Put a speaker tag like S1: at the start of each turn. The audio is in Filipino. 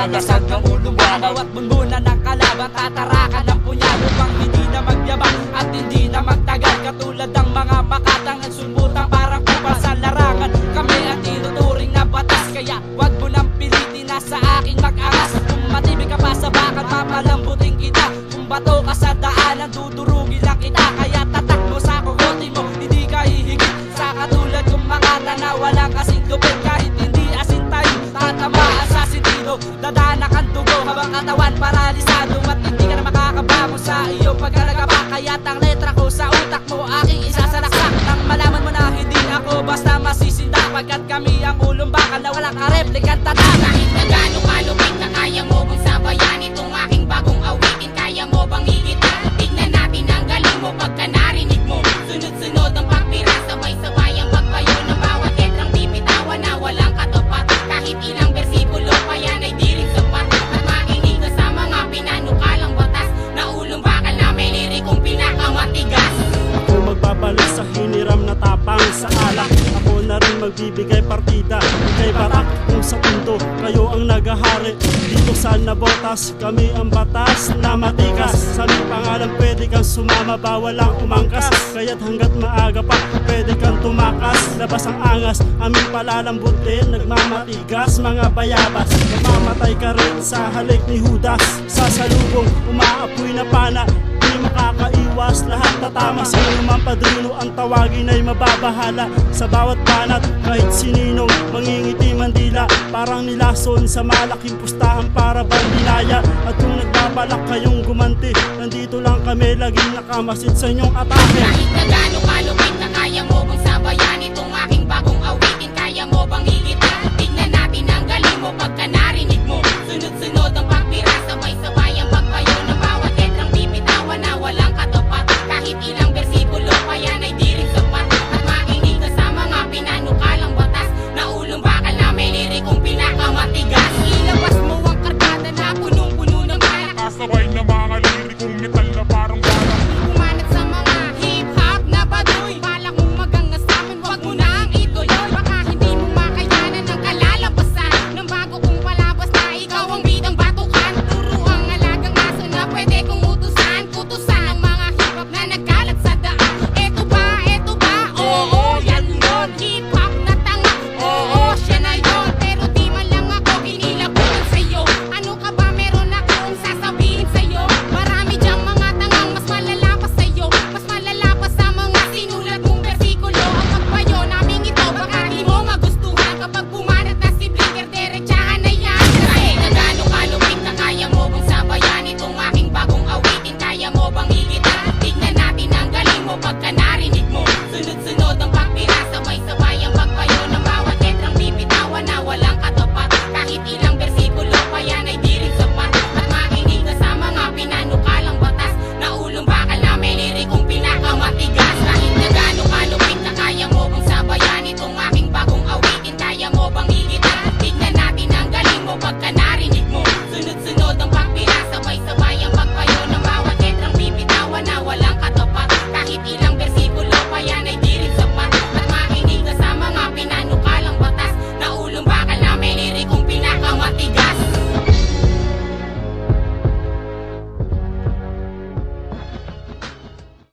S1: Lalasag ng ulong baka at bunbunan ng kalaban. Tatarakan ng punyado pang hindi na magyabang at hindi na magtagal. Katulad ng mga bakatang nagsulbutan parang kupal sa larangan. Kami ang tinuturing na batas, kaya wag mo nang pilitin na sa aking mag-angas. Kung matibig ka pa sa bakal, papalambutin kita. Kung bato ka sa daanan, dudurugin lang kita. Kaya tatak mo sa kukote mo, hindi ka hihigit sa katulad kong mga na walang kasing lupit. Kahit hindi asin tayo, tatamaan sa sentido. Dadanak ang dugo habang katawan paralisado. At hindi ka na makakabangon sa iyong pag-alagaba. Kaya't ang letra ko sa utak mo aking isasalaksak. Nang malaman mo na hindi ako basta masisinda. Pagkat kami ang ulong bakal na walang kareplikang tatak.
S2: Kahit na gano'ng kalupit na kaya mo bang sabayan itong aking bagong awitin? Kaya mo bang higitan? Tignan natin ang galing mo pagka narinig mo. Sunod-sunod ang pagpira, sabay-sabay ang pagpayo ng bawat letrang bibitawan na walang katapatan. Kahit ilang bersikulo pa yan ay di rin sapat. At makinig ka sa mga pinanukalang batas na ulong bakal na may lirikong pinakamatigas.
S3: Ako magbabalik sa hiniram na tapang sa alak. Ako na rin magbibigay partida. Ika'y barak kung sa punto kayo ang nagahari. Dito sa nabotas kami ang batas na matikas. Sa aming pangalan pwede kang sumama, bawal ang umangkas. Kaya't hanggat maaga pa pwede kang tumakas. Labas ang angas, aming palalambutin. Nagmamatigas mga bayabas. Mamamatay ka rin sa halik ni Judas. Sa salubong umaapoy na pana, di makakaiwas, lahat tatama. Sino man padrino ang tawagin ay mababahala. Sa bawat banat kahit sininong mangingiti mandila. Parang nilason sa malaking pustahan para bandilaya. At kung nagbabalak kayong gumanti, nandito lang kami laging nakamasid sa inyong atake.
S2: Kahit na gano'ng kalupit na kaya mo bang sabayan itong aking bagong awitin? Kaya mo bang higitan?